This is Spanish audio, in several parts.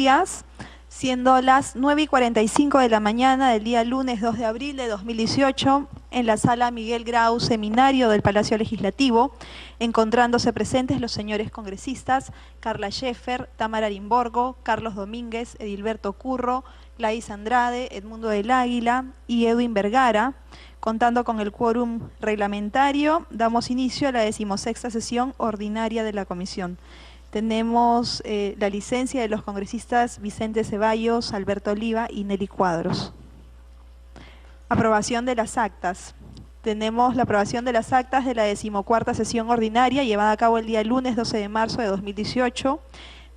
días, siendo las 9:45 de la mañana del día lunes 2 de abril de 2018, en la sala Miguel Grau Seminario del Palacio Legislativo, encontrándose presentes los señores congresistas Carla Scheffer, Tamara Arimborgo, Carlos Domínguez, Edilberto Curro, Laís Andrade, Edmundo del Águila y Edwin Vergara. Contando con el quórum reglamentario, damos inicio a la 16ª sesión ordinaria de la comisión. Tenemos la licencia de los congresistas Vicente Ceballos, Alberto Oliva y Nelly Cuadros. Aprobación de las actas. Tenemos la aprobación de las actas de la 14ª sesión ordinaria llevada a cabo el día lunes 12 de marzo de 2018,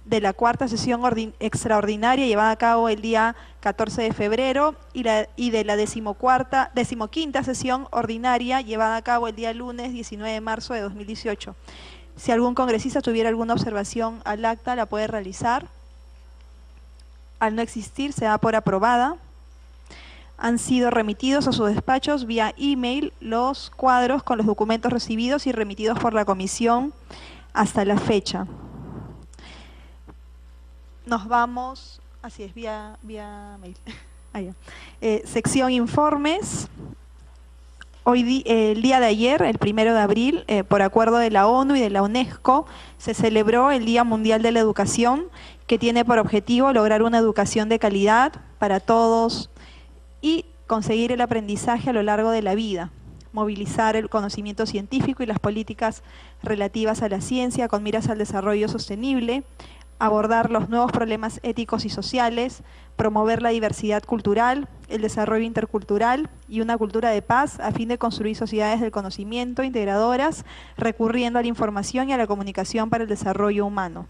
de la 4ª sesión extraordinaria llevada a cabo el día 14 de febrero y de la 15ª sesión ordinaria llevada a cabo el día lunes 19 de marzo de 2018. Si algún congresista tuviera alguna observación al acta, la puede realizar. Al no existir, se da por aprobada. Han sido remitidos a sus despachos vía email los cuadros con los documentos recibidos y remitidos por la comisión hasta la fecha. Nos vamos, así es, vía mail. Sección informes. El día de ayer, el 1 de abril, por acuerdo de la ONU y de la UNESCO, se celebró el Día Mundial de la Educación, que tiene por objetivo lograr una educación de calidad para todos y conseguir el aprendizaje a lo largo de la vida, movilizar el conocimiento científico y las políticas relativas a la ciencia con miras al desarrollo sostenible, abordar los nuevos problemas éticos y sociales, promover la diversidad cultural, el desarrollo intercultural y una cultura de paz a fin de construir sociedades del conocimiento integradoras, recurriendo a la información y a la comunicación para el desarrollo humano.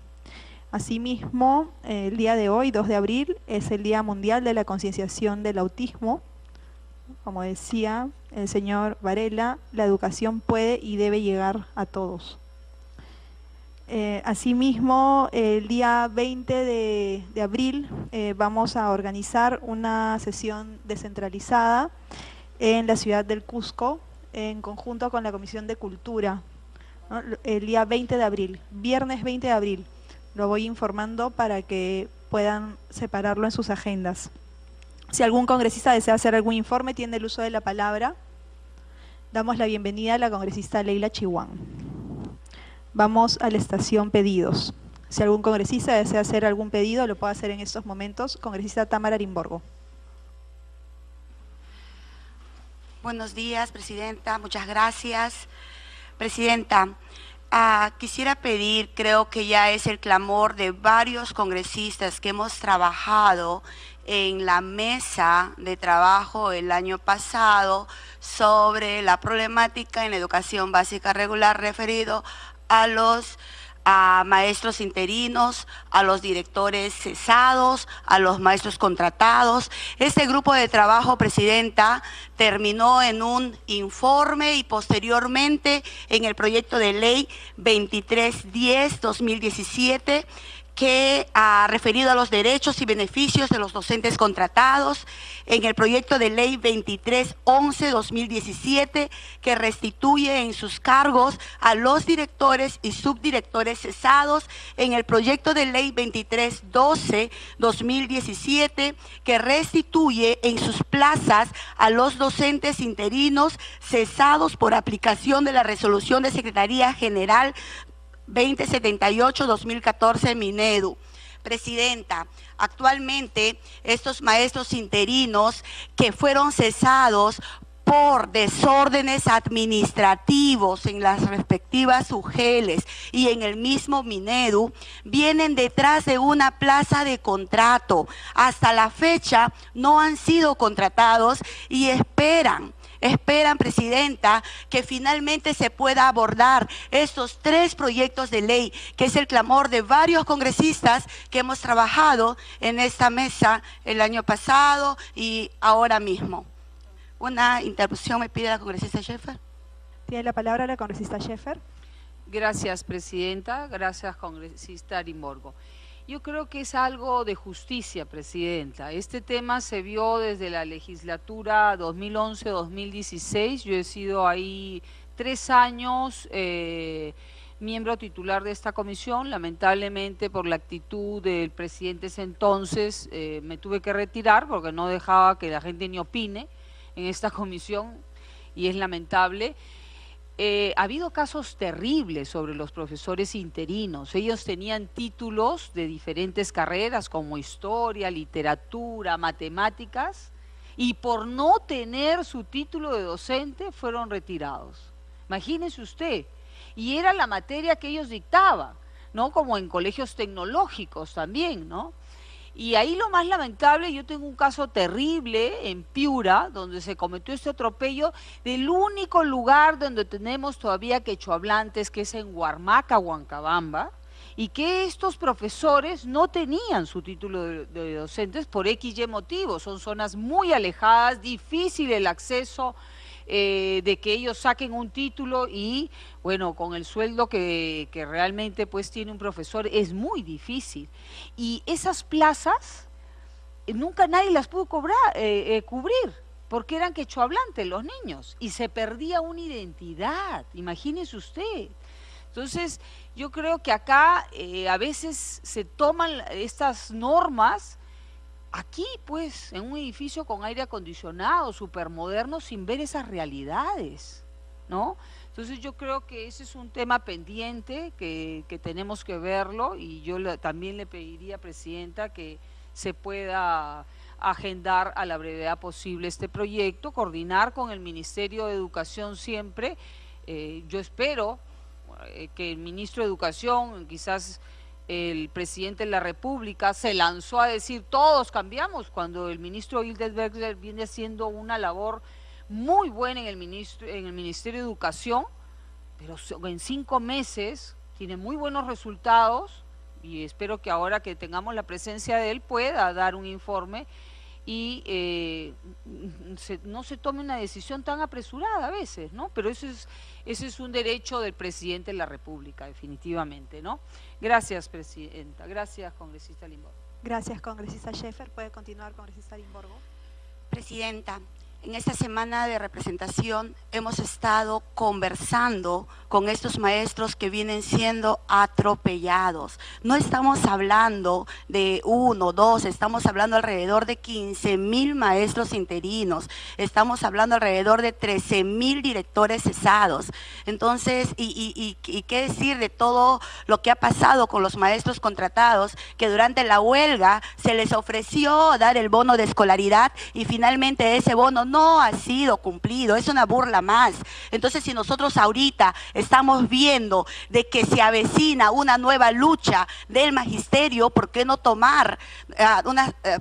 Asimismo, el día de hoy, 2 de abril, es el Día Mundial de la Concienciación del Autismo. Como decía el señor Varela, la educación puede y debe llegar a todos. Asimismo, el día 20 de abril vamos a organizar una sesión descentralizada en la ciudad del Cusco, en conjunto con la Comisión de Cultura, ¿no? El día 20 de abril, viernes 20 de abril. Lo voy informando para que puedan separarlo en sus agendas. Si algún congresista desea hacer algún informe, tiene el uso de la palabra. Damos la bienvenida a la congresista Leila Chihuán. Vamos a la estación pedidos. Si algún congresista desea hacer algún pedido, lo puede hacer en estos momentos. Congresista Tamara Arimborgo. Buenos días, Presidenta. Muchas gracias. Presidenta, quisiera pedir, creo que ya es el clamor de varios congresistas que hemos trabajado en la mesa de trabajo el año pasado sobre la problemática en la educación básica regular referido a los maestros interinos, a los directores cesados, a los maestros contratados. Este grupo de trabajo, Presidenta, terminó en un informe y posteriormente en el proyecto de ley 2310-2017, que ha referido a los derechos y beneficios de los docentes contratados, en el proyecto de ley 2311-2017, que restituye en sus cargos a los directores y subdirectores cesados, en el proyecto de ley 2312-2017, que restituye en sus plazas a los docentes interinos cesados por aplicación de la resolución de Secretaría General 2078-2014 Minedu. Presidenta, actualmente estos maestros interinos que fueron cesados por desórdenes administrativos en las respectivas UGELes y en el mismo Minedu, vienen detrás de una plaza de contrato. Hasta la fecha no han sido contratados y esperan, Presidenta, que finalmente se pueda abordar estos 3 proyectos de ley, que es el clamor de varios congresistas que hemos trabajado en esta mesa el año pasado y ahora mismo. Una interrupción me pide la congresista Scheffer. Tiene la palabra la congresista Scheffer. Gracias, Presidenta. Gracias, congresista Arimborgo. Yo creo que es algo de justicia, Presidenta. Este tema se vio desde la legislatura 2011-2016. Yo he sido ahí 3 años miembro titular de esta comisión. Lamentablemente, por la actitud del presidente ese entonces, me tuve que retirar porque no dejaba que la gente ni opine en esta comisión, y es lamentable. Ha habido casos terribles sobre los profesores interinos. Ellos tenían títulos de diferentes carreras como historia, literatura, matemáticas, y por no tener su título de docente fueron retirados. Imagínese usted, y era la materia que ellos dictaban, ¿no? Como en colegios tecnológicos también, ¿no? Y ahí lo más lamentable, yo tengo un caso terrible en Piura, donde se cometió este atropello del único lugar donde tenemos todavía quechohablantes, que es en Huarmaca, Huancabamba, y que estos profesores no tenían su título de docentes por XY motivos. Son zonas muy alejadas, difícil el acceso, de que ellos saquen un título, y bueno, con el sueldo que realmente pues tiene un profesor es muy difícil, y esas plazas nunca nadie las pudo cubrir porque eran quechohablantes los niños y se perdía una identidad, imagínese usted. Entonces yo creo que acá a veces se toman estas normas aquí, pues, en un edificio con aire acondicionado, supermoderno, sin ver esas realidades, ¿no? Entonces yo creo que ese es un tema pendiente que tenemos que verlo, y yo también le pediría, Presidenta, que se pueda agendar a la brevedad posible este proyecto, coordinar con el Ministerio de Educación siempre. Yo espero que el Ministro de Educación, quizás el presidente de la República, se lanzó a decir todos cambiamos, cuando el ministro Hildesberger viene haciendo una labor muy buena en el Ministerio de Educación, pero en 5 meses tiene muy buenos resultados, y espero que ahora que tengamos la presencia de él pueda dar un informe y no se tome una decisión tan apresurada a veces, ¿no? Pero ese es un derecho del presidente de la República, definitivamente, ¿no? Gracias, Presidenta. Gracias, congresista Limborgo. Gracias, congresista Scheffer. Puede continuar, congresista Limborgo. Presidenta, en esta semana de representación hemos estado conversando con estos maestros que vienen siendo atropellados. No estamos hablando de 1, 2, estamos hablando alrededor de 15.000 maestros interinos, estamos hablando alrededor de 13.000 directores cesados. Entonces, y qué decir de todo lo que ha pasado con los maestros contratados, que durante la huelga se les ofreció dar el bono de escolaridad y finalmente ese bono no ha sido cumplido, es una burla más. Entonces, si nosotros ahorita estamos viendo de que se avecina una nueva lucha del magisterio, ¿por qué no tomar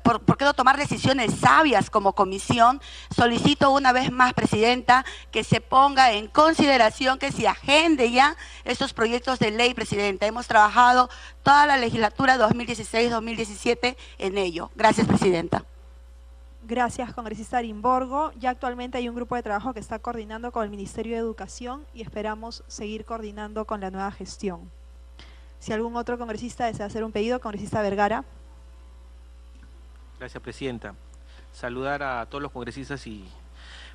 por qué no tomar decisiones sabias como comisión? Solicito una vez más, Presidenta, que se ponga en consideración, que se agende ya estos proyectos de ley, Presidenta. Hemos trabajado toda la legislatura 2016-2017 en ello. Gracias, Presidenta. Gracias, congresista Limborgo. Ya actualmente hay un grupo de trabajo que está coordinando con el Ministerio de Educación y esperamos seguir coordinando con la nueva gestión. Si algún otro congresista desea hacer un pedido, congresista Vergara. Gracias, Presidenta. Saludar a todos los congresistas y…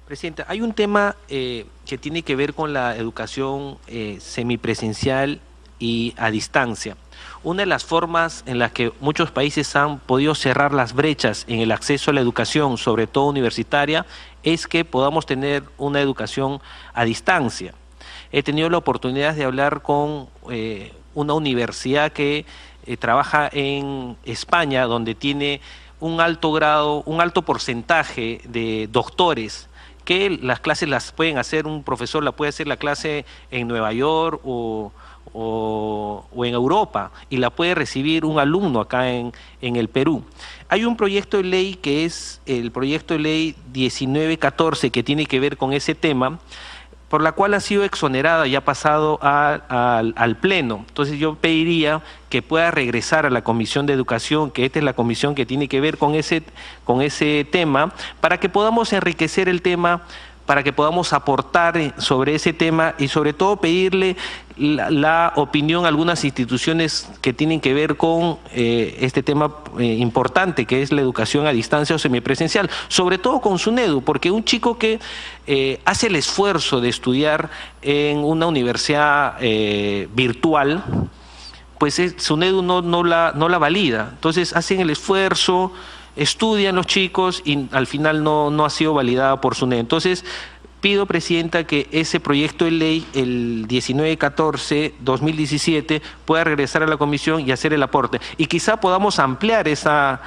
Presidenta, hay un tema que tiene que ver con la educación semipresencial y a distancia. Una de las formas en las que muchos países han podido cerrar las brechas en el acceso a la educación, sobre todo universitaria, es que podamos tener una educación a distancia. He tenido la oportunidad de hablar con una universidad que trabaja en España, donde tiene un alto grado, un alto porcentaje de doctores, que las clases las pueden hacer, un profesor la puede hacer la clase en Nueva York o en Europa, y la puede recibir un alumno acá en el Perú. Hay un proyecto de ley que es el proyecto de ley 1914, que tiene que ver con ese tema, por la cual ha sido exonerada y ha pasado al Pleno. Entonces yo pediría que pueda regresar a la Comisión de Educación, que esta es la comisión que tiene que ver con ese tema, para que podamos enriquecer el tema, para que podamos aportar sobre ese tema y sobre todo pedirle la opinión a algunas instituciones que tienen que ver con este tema importante que es la educación a distancia o semipresencial, sobre todo con SUNEDU, porque un chico que hace el esfuerzo de estudiar en una universidad virtual, pues SUNEDU no la valida. Entonces hacen el esfuerzo, estudian los chicos y al final no ha sido validada por SUNEDU. Entonces pido, Presidenta, que ese proyecto de ley, el 1914-2017, pueda regresar a la comisión y hacer el aporte. Y quizá podamos ampliar ese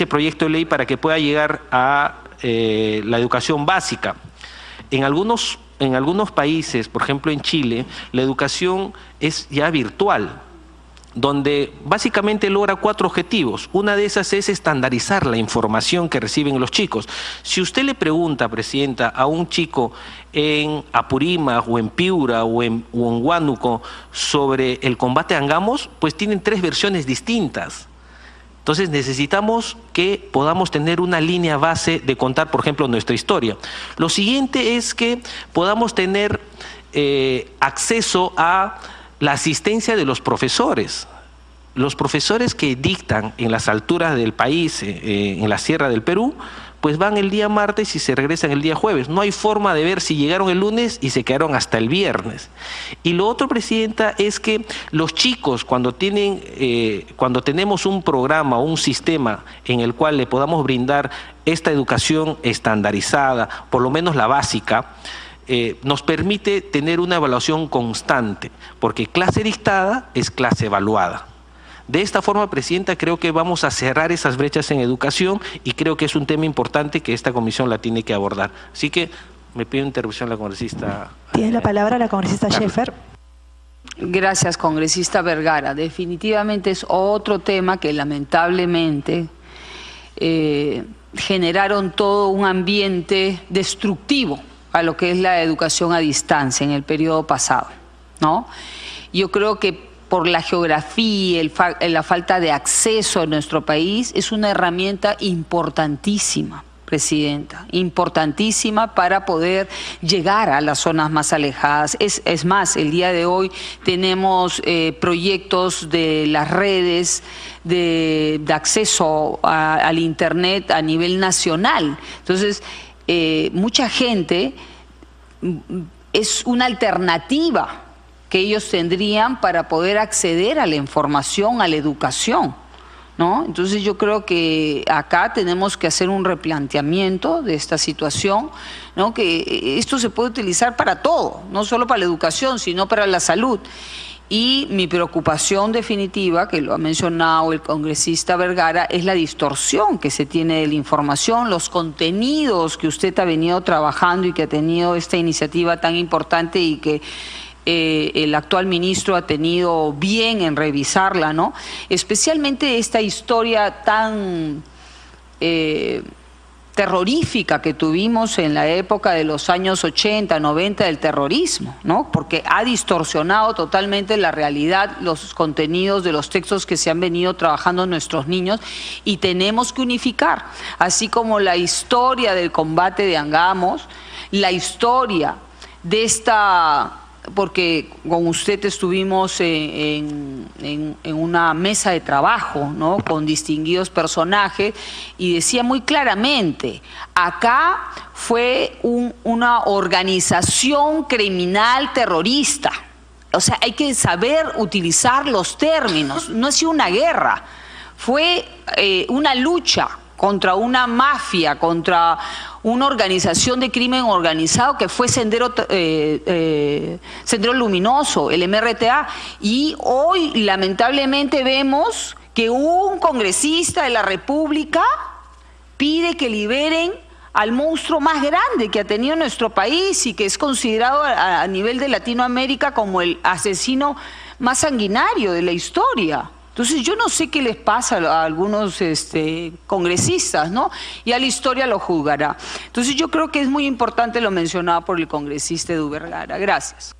proyecto de ley para que pueda llegar a la educación básica. En algunos países, por ejemplo en Chile, la educación es ya virtual, donde básicamente logra 4 objetivos. Una de esas es estandarizar la información que reciben los chicos. Si usted le pregunta, Presidenta, a un chico en Apurímac o en Piura o en Huánuco sobre el combate a Angamos, pues tienen 3 versiones distintas. Entonces necesitamos que podamos tener una línea base de contar, por ejemplo, nuestra historia. Lo siguiente es que podamos tener acceso a la asistencia de los profesores. Los profesores que dictan en las alturas del país, en la sierra del Perú, pues van el día martes y se regresan el día jueves. No hay forma de ver si llegaron el lunes y se quedaron hasta el viernes. Y lo otro, Presidenta, es que los chicos cuando tenemos un programa o un sistema en el cual le podamos brindar esta educación estandarizada, por lo menos la básica, nos permite tener una evaluación constante, porque clase dictada es clase evaluada. De esta forma, Presidenta, creo que vamos a cerrar esas brechas en educación y creo que es un tema importante que esta comisión la tiene que abordar. Así que me pido intervención la congresista. Tiene la palabra la congresista Scheffer. Gracias, congresista Vergara. Definitivamente es otro tema que lamentablemente generaron todo un ambiente destructivo a lo que es la educación a distancia en el periodo pasado, ¿no? Yo creo que por la geografía, la falta de acceso en nuestro país, es una herramienta importantísima, Presidenta, importantísima para poder llegar a las zonas más alejadas. Es más, el día de hoy tenemos proyectos de las redes de acceso al Internet a nivel nacional. Entonces, mucha gente es una alternativa que ellos tendrían para poder acceder a la información, a la educación, ¿no? Entonces yo creo que acá tenemos que hacer un replanteamiento de esta situación, ¿no? Que esto se puede utilizar para todo, no solo para la educación, sino para la salud. Y mi preocupación definitiva, que lo ha mencionado el congresista Vergara, es la distorsión que se tiene de la información, los contenidos que usted ha venido trabajando y que ha tenido esta iniciativa tan importante y que el actual ministro ha tenido bien en revisarla, ¿no? Especialmente esta historia tan terrorífica que tuvimos en la época de los años 80, 90 del terrorismo, ¿no? Porque ha distorsionado totalmente la realidad, los contenidos de los textos que se han venido trabajando nuestros niños, y tenemos que unificar, así como la historia del combate de Angamos, la historia de esta... Porque con usted estuvimos en una mesa de trabajo, ¿no? Con distinguidos personajes, y decía muy claramente, acá fue una organización criminal terrorista. O sea, hay que saber utilizar los términos. No ha sido una guerra, fue una lucha contra una mafia, contra una organización de crimen organizado que fue Sendero Luminoso, el MRTA, y hoy lamentablemente vemos que un congresista de la República pide que liberen al monstruo más grande que ha tenido nuestro país y que es considerado a nivel de Latinoamérica como el asesino más sanguinario de la historia. Entonces yo no sé qué les pasa a algunos congresistas, ¿no? Ya la historia lo juzgará. Entonces yo creo que es muy importante lo mencionado por el congresista Edu Vergara. Gracias.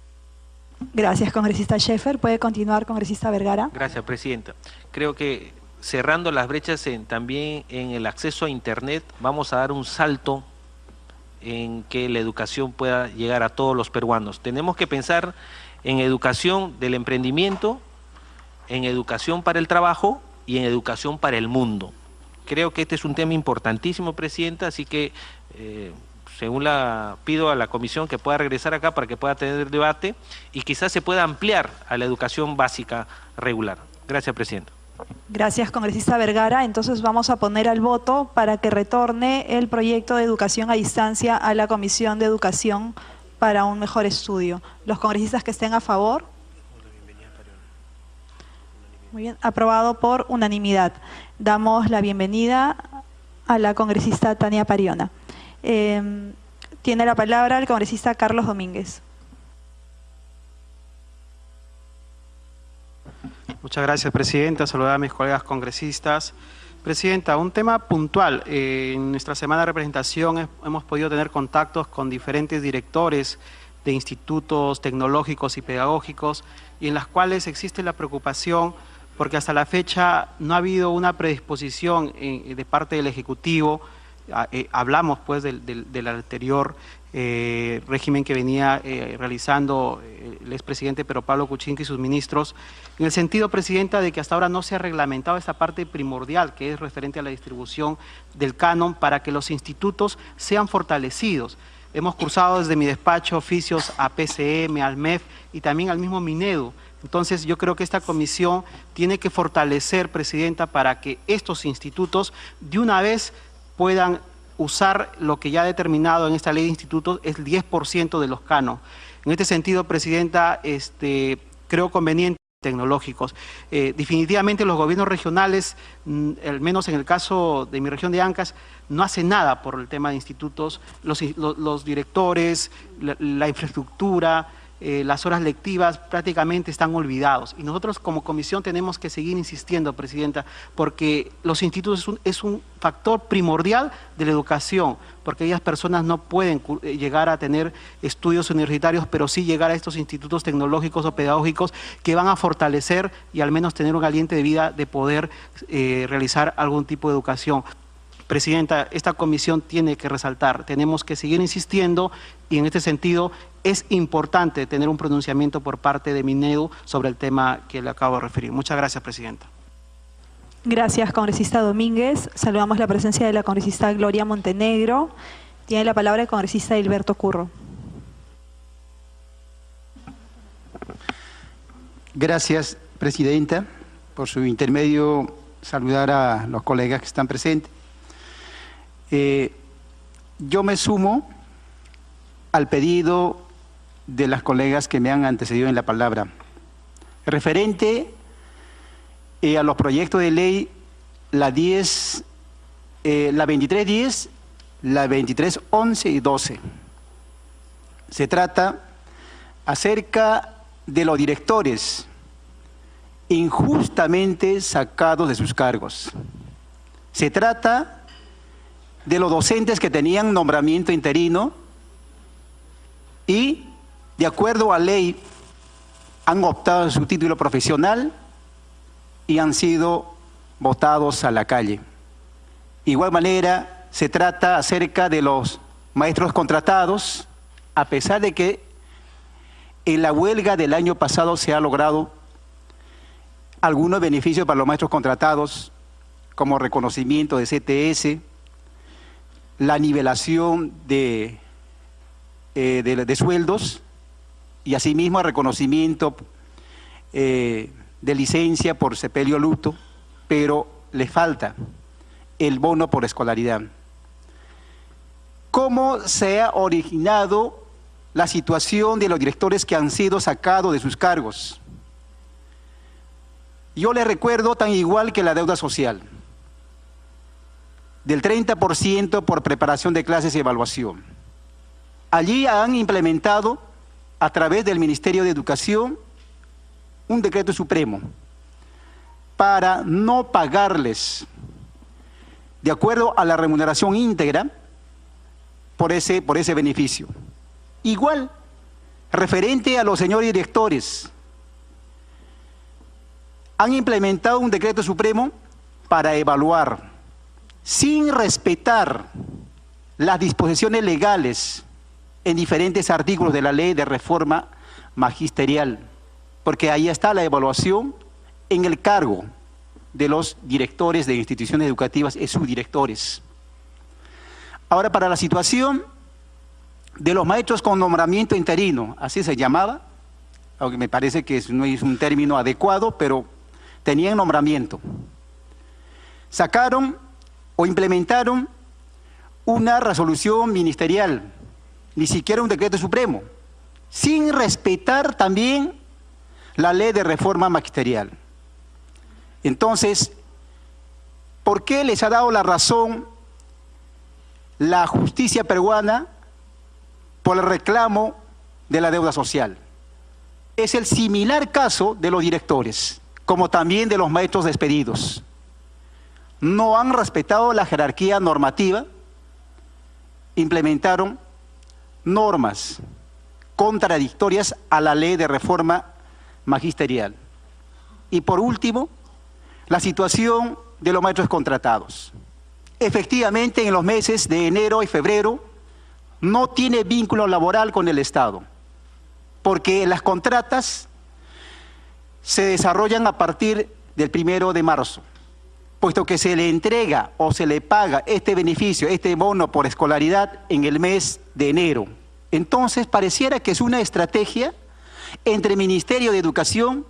Gracias, congresista Scheffer. ¿Puede continuar, congresista Vergara? Gracias, Presidenta. Creo que cerrando las brechas también en el acceso a Internet, vamos a dar un salto en que la educación pueda llegar a todos los peruanos. Tenemos que pensar en educación del emprendimiento, en educación para el trabajo y en educación para el mundo. Creo que este es un tema importantísimo, Presidenta, así que pido a la comisión que pueda regresar acá para que pueda tener debate y quizás se pueda ampliar a la educación básica regular. Gracias, Presidenta. Gracias, congresista Vergara. Entonces vamos a poner al voto para que retorne el proyecto de educación a distancia a la Comisión de Educación para un mejor estudio. Los congresistas que estén a favor. Muy bien, aprobado por unanimidad. Damos la bienvenida a la congresista Tania Pariona. Tiene la palabra el congresista Carlos Domínguez. Muchas gracias, Presidenta. Saludar a mis colegas congresistas. Presidenta, un tema puntual. En nuestra semana de representación hemos podido tener contactos con diferentes directores de institutos tecnológicos y pedagógicos y en las cuales existe la preocupación porque hasta la fecha no ha habido una predisposición de parte del Ejecutivo. Hablamos pues del anterior régimen que venía realizando el expresidente Pedro Pablo Kuczynski y sus ministros, en el sentido, Presidenta, de que hasta ahora no se ha reglamentado esta parte primordial que es referente a la distribución del canon para que los institutos sean fortalecidos. Hemos cursado desde mi despacho oficios a PCM, al MEF y también al mismo Minedu. Entonces yo creo que esta comisión tiene que fortalecer, Presidenta, para que estos institutos de una vez puedan usar lo que ya ha determinado en esta ley de institutos, es el 10% de los canos. En este sentido, Presidenta, creo conveniente tecnológicos. Definitivamente los gobiernos regionales, al menos en el caso de mi región de Ancash, no hacen nada por el tema de institutos, los directores, la infraestructura, las horas lectivas prácticamente están olvidados. Y nosotros como comisión tenemos que seguir insistiendo, Presidenta, porque los institutos es un factor primordial de la educación, porque ellas personas no pueden llegar a tener estudios universitarios, pero sí llegar a estos institutos tecnológicos o pedagógicos que van a fortalecer y al menos tener un aliento de vida de poder realizar algún tipo de educación. Presidenta, esta comisión tiene que resaltar, tenemos que seguir insistiendo y en este sentido es importante tener un pronunciamiento por parte de Minedu sobre el tema que le acabo de referir. Muchas gracias, Presidenta. Gracias, congresista Domínguez. Saludamos la presencia de la congresista Gloria Montenegro. Tiene la palabra el congresista Hilberto Curro. Gracias, Presidenta. Por su intermedio, saludar a los colegas que están presentes. Yo me sumo al pedido de las colegas que me han antecedido en la palabra. Referente a los proyectos de ley, la 2310, la 2311 y 12. Se trata acerca de los directores injustamente sacados de sus cargos. Se trata de los docentes que tenían nombramiento interino y, de acuerdo a ley, han optado en su título profesional y han sido botados a la calle. Igual manera, se trata acerca de los maestros contratados, a pesar de que en la huelga del año pasado se ha logrado algunos beneficios para los maestros contratados, como reconocimiento de CTS, la nivelación de sueldos y asimismo el reconocimiento de licencia por sepelio luto, pero le falta el bono por escolaridad. ¿Cómo se ha originado la situación de los directores que han sido sacados de sus cargos? Yo les recuerdo tan igual que la deuda social, del 30% por preparación de clases y evaluación. Allí han implementado, a través del Ministerio de Educación, un decreto supremo para no pagarles, de acuerdo a la remuneración íntegra, por ese beneficio. Igual, referente a los señores directores, han implementado un decreto supremo para evaluar, sin respetar las disposiciones legales en diferentes artículos de la ley de reforma magisterial, porque ahí está la evaluación en el cargo de los directores de instituciones educativas y subdirectores. Ahora, para la situación de los maestros con nombramiento interino, así se llamaba, aunque me parece que no es un término adecuado, pero tenían nombramiento. Sacaron o implementaron una resolución ministerial, ni siquiera un decreto supremo, sin respetar también la ley de reforma magisterial. Entonces, ¿por qué les ha dado la razón la justicia peruana por el reclamo de la deuda social? Es el similar caso de los directores, como también de los maestros despedidos. No han respetado la jerarquía normativa, implementaron normas contradictorias a la ley de reforma magisterial. Y por último, la situación de los maestros contratados. Efectivamente, en los meses de enero y febrero no tiene vínculo laboral con el Estado, porque las contratas se desarrollan a partir del 1 de marzo, puesto que se le entrega o se le paga este beneficio, este bono por escolaridad en el mes de enero. Entonces, pareciera que es una estrategia entre Ministerio de Educación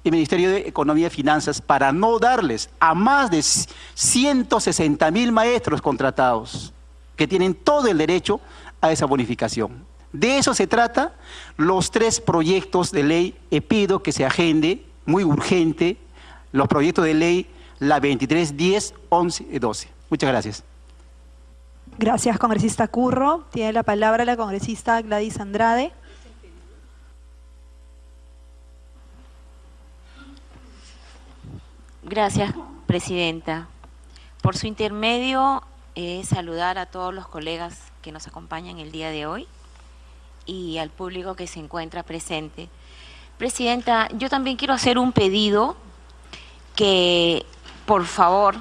y Ministerio de Economía y Finanzas para no darles a más de 160.000 maestros contratados que tienen todo el derecho a esa bonificación. De eso se trata los 3 proyectos de ley. Pido que se agende muy urgente los proyectos de ley la 23, 10, 11 y 12. Muchas gracias. Gracias, congresista Curro. Tiene la palabra la congresista Gladys Andrade. Gracias, presidenta. Por su intermedio, saludar a todos los colegas que nos acompañan el día de hoy y al público que se encuentra presente. Presidenta, yo también quiero hacer un pedido que, por favor,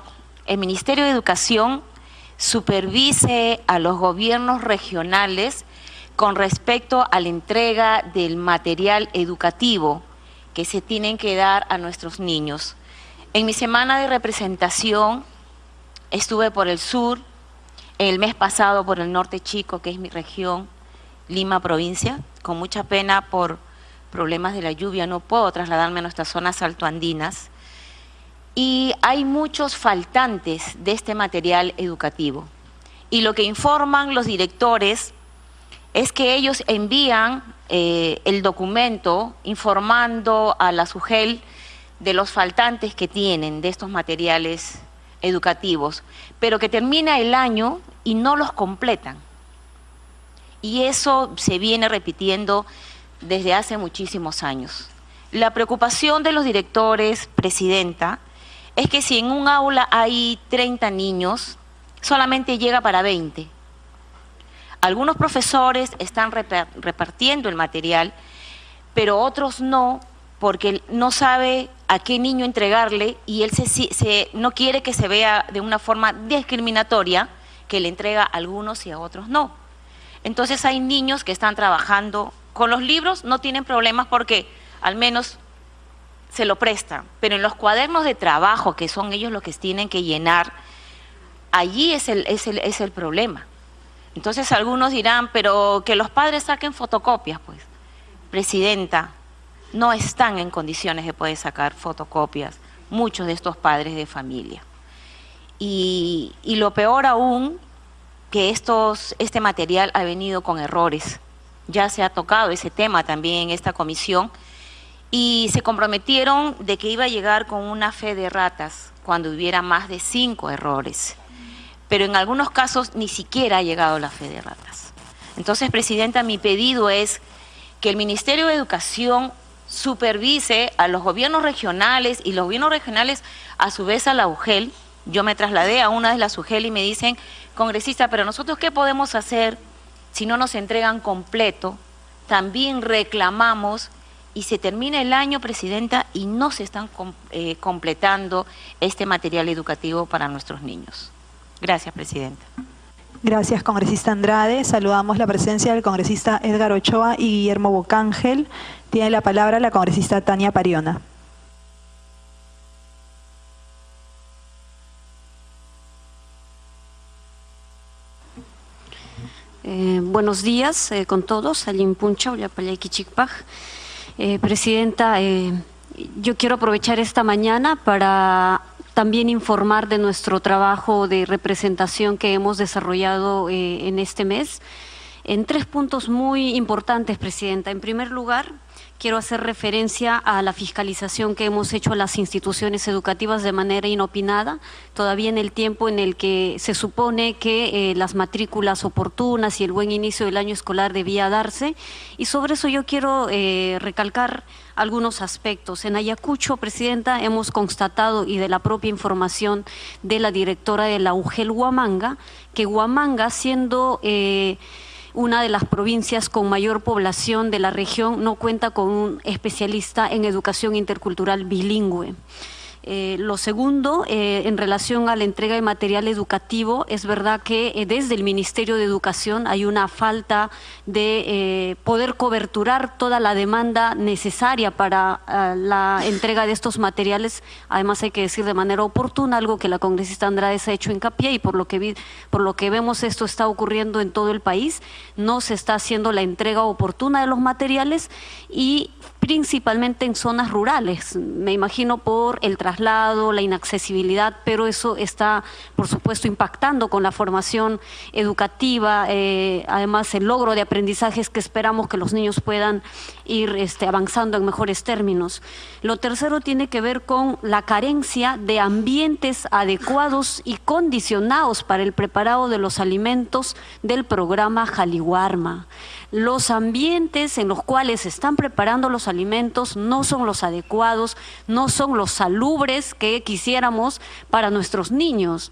el Ministerio de Educación supervise a los gobiernos regionales con respecto a la entrega del material educativo que se tienen que dar a nuestros niños. En mi semana de representación estuve por el sur, el mes pasado por el norte chico, que es mi región, Lima provincia. Con mucha pena por problemas de la lluvia no puedo trasladarme a nuestras zonas altoandinas. Y hay muchos faltantes de este material educativo. Y lo que informan los directores es que ellos envían el documento informando a la SUGEL de los faltantes que tienen de estos materiales educativos, pero que termina el año y no los completan. Y eso se viene repitiendo desde hace muchísimos años. La preocupación de los directores, presidenta, es que si en un aula hay 30 niños, solamente llega para 20. Algunos profesores están repartiendo el material, pero otros no, porque no sabe a qué niño entregarle y él no quiere que se vea de una forma discriminatoria que le entrega a algunos y a otros no. Entonces hay niños que están trabajando con los libros, no tienen problemas porque al menos se lo prestan, pero en los cuadernos de trabajo, que son ellos los que tienen que llenar, allí es el problema. Entonces algunos dirán, pero que los padres saquen fotocopias, pues. Presidenta, no están en condiciones de poder sacar fotocopias muchos de estos padres de familia. Y lo peor aún, que este material ha venido con errores. Ya se ha tocado ese tema también en esta comisión y se comprometieron de que iba a llegar con una fe de ratas cuando hubiera más de 5 errores. Pero en algunos casos ni siquiera ha llegado la fe de ratas. Entonces, presidenta, mi pedido es que el Ministerio de Educación supervise a los gobiernos regionales y los gobiernos regionales a su vez a la UGEL. Yo me trasladé a una de las UGEL y me dicen, congresista, pero nosotros ¿qué podemos hacer si no nos entregan completo? También reclamamos y se termina el año, presidenta, y no se están completando este material educativo para nuestros niños. Gracias, presidenta. Gracias, congresista Andrade. Saludamos la presencia del congresista Edgar Ochoa y Guillermo Bocángel. Tiene la palabra la congresista Tania Pariona. Buenos días con todos. Presidenta, yo quiero aprovechar esta mañana para también informar de nuestro trabajo de representación que hemos desarrollado en este mes en 3 puntos muy importantes, Presidenta. En primer lugar, quiero hacer referencia a la fiscalización que hemos hecho a las instituciones educativas de manera inopinada, todavía en el tiempo en el que se supone que las matrículas oportunas y el buen inicio del año escolar debía darse, y sobre eso yo quiero recalcar algunos aspectos. En Ayacucho, Presidenta, hemos constatado, y de la propia información de la directora de la UGEL Huamanga, que Huamanga, siendo una de las provincias con mayor población de la región, no cuenta con un especialista en educación intercultural bilingüe. Lo segundo, en relación a la entrega de material educativo, es verdad que desde el Ministerio de Educación hay una falta de poder coberturar toda la demanda necesaria para la entrega de estos materiales. Además, hay que decir de manera oportuna, algo que la congresista Andrade se ha hecho hincapié, y por lo que vemos esto está ocurriendo en todo el país. No se está haciendo la entrega oportuna de los materiales, y principalmente en zonas rurales, me imagino por el traslado, la inaccesibilidad, pero eso está, por supuesto, impactando con la formación educativa, además el logro de aprendizajes que esperamos que los niños puedan ir avanzando en mejores términos. Lo tercero tiene que ver con la carencia de ambientes adecuados y condicionados para el preparado de los alimentos del programa Jaliwarma. Los ambientes en los cuales se están preparando los alimentos no son los adecuados, no son los salubres que quisiéramos para nuestros niños.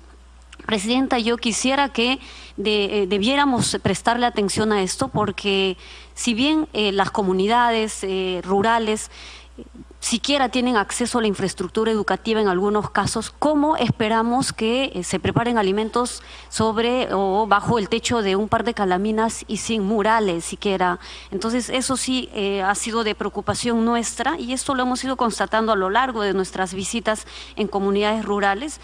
Presidenta, yo quisiera que debiéramos prestarle atención a esto, porque si bien las comunidades rurales siquiera tienen acceso a la infraestructura educativa en algunos casos, ¿cómo esperamos que se preparen alimentos sobre o bajo el techo de un par de calaminas y sin murales siquiera? Entonces, eso sí ha sido de preocupación nuestra, y esto lo hemos ido constatando a lo largo de nuestras visitas en comunidades rurales.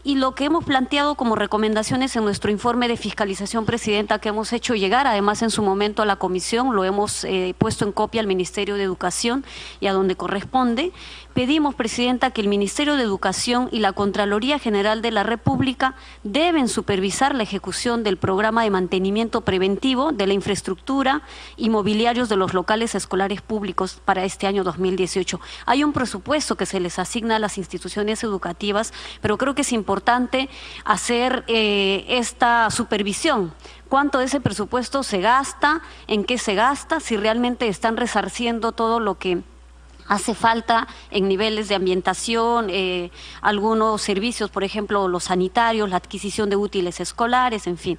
Y lo que hemos planteado como recomendaciones en nuestro informe de fiscalización, Presidenta, que hemos hecho llegar además en su momento a la comisión, lo hemos puesto en copia al Ministerio de Educación y a donde corresponde. Pedimos, Presidenta, que el Ministerio de Educación y la Contraloría General de la República deben supervisar la ejecución del programa de mantenimiento preventivo de la infraestructura y mobiliarios de los locales escolares públicos para este año 2018. Hay un presupuesto que se les asigna a las instituciones educativas, pero creo que es importante hacer esta supervisión. ¿Cuánto de ese presupuesto se gasta? ¿En qué se gasta? Si realmente están resarciendo todo lo que hace falta en niveles de ambientación, algunos servicios, por ejemplo, los sanitarios, la adquisición de útiles escolares, en fin.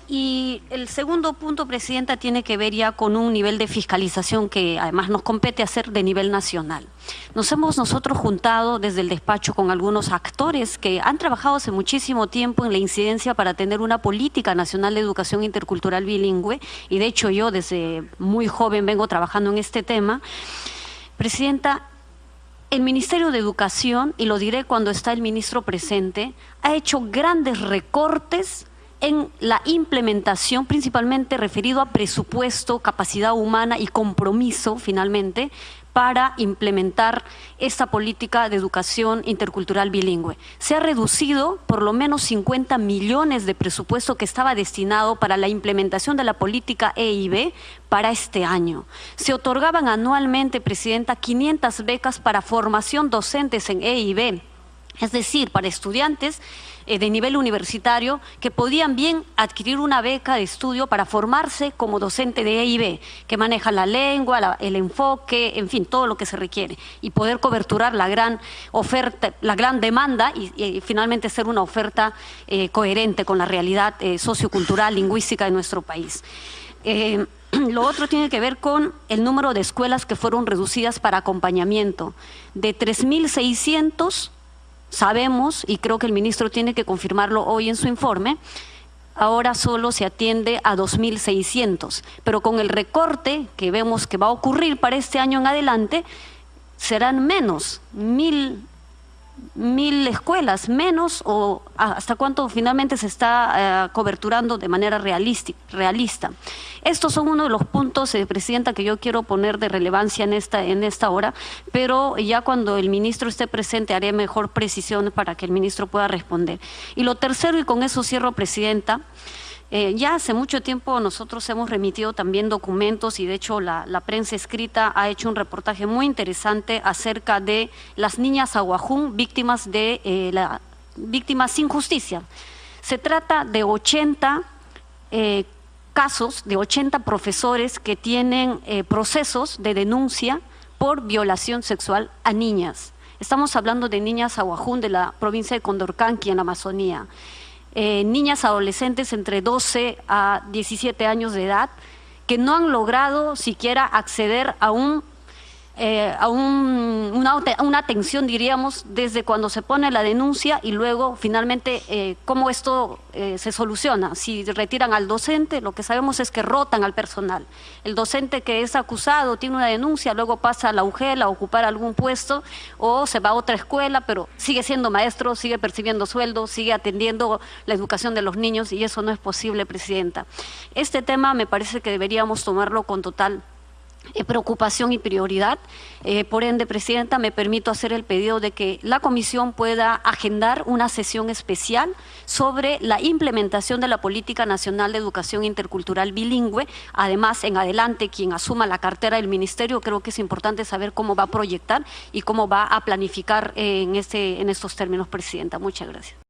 Y el segundo punto, Presidenta, tiene que ver ya con un nivel de fiscalización que además nos compete hacer de nivel nacional. Nos hemos nosotros juntado desde el despacho con algunos actores que han trabajado hace muchísimo tiempo en la incidencia para tener una política nacional de educación intercultural bilingüe, y de hecho yo desde muy joven vengo trabajando en este tema. Presidenta, el Ministerio de Educación, y lo diré cuando está el ministro presente, ha hecho grandes recortes en la implementación, principalmente referido a presupuesto, capacidad humana y compromiso, finalmente, para implementar esta política de educación intercultural bilingüe. Se ha reducido por lo menos 50 millones de presupuesto que estaba destinado para la implementación de la política EIB para este año. Se otorgaban anualmente, Presidenta, 500 becas para formación docentes en EIB, es decir, para estudiantes de nivel universitario que podían bien adquirir una beca de estudio para formarse como docente de EIB, que maneja la lengua, el enfoque, en fin, todo lo que se requiere, y poder coberturar la gran oferta, la gran demanda y finalmente ser una oferta coherente con la realidad sociocultural, lingüística de nuestro país. Lo otro tiene que ver con el número de escuelas que fueron reducidas para acompañamiento. De 3.600, sabemos, y creo que el ministro tiene que confirmarlo hoy en su informe, ahora solo se atiende a 2.600, pero con el recorte que vemos que va a ocurrir para este año en adelante, serán menos, 1.000 escuelas, menos, o hasta cuánto finalmente se está coberturando de manera realista. Estos son uno de los puntos, Presidenta, que yo quiero poner de relevancia en esta hora, pero ya cuando el ministro esté presente haré mejor precisión para que el ministro pueda responder. Y lo tercero, y con eso cierro, Presidenta, ya hace mucho tiempo nosotros hemos remitido también documentos y de hecho la prensa escrita ha hecho un reportaje muy interesante acerca de las niñas Aguajún, víctimas sin justicia. Se trata de 80 casos, de 80 profesores que tienen procesos de denuncia por violación sexual a niñas. Estamos hablando de niñas Aguajún de la provincia de Condorcanqui en la Amazonía. Niñas adolescentes entre 12 a 17 años de edad que no han logrado siquiera acceder a una atención, diríamos, desde cuando se pone la denuncia y luego finalmente cómo esto se soluciona. Si retiran al docente, lo que sabemos es que rotan al personal. El docente que es acusado tiene una denuncia, luego pasa a la UGEL a ocupar algún puesto o se va a otra escuela, pero sigue siendo maestro, sigue percibiendo sueldo, sigue atendiendo la educación de los niños y eso no es posible, Presidenta. Este tema me parece que deberíamos tomarlo con total preocupación y prioridad. Por ende, Presidenta, me permito hacer el pedido de que la Comisión pueda agendar una sesión especial sobre la implementación de la Política Nacional de Educación Intercultural Bilingüe. Además, en adelante, quien asuma la cartera del Ministerio, creo que es importante saber cómo va a proyectar y cómo va a planificar en estos términos, Presidenta. Muchas gracias.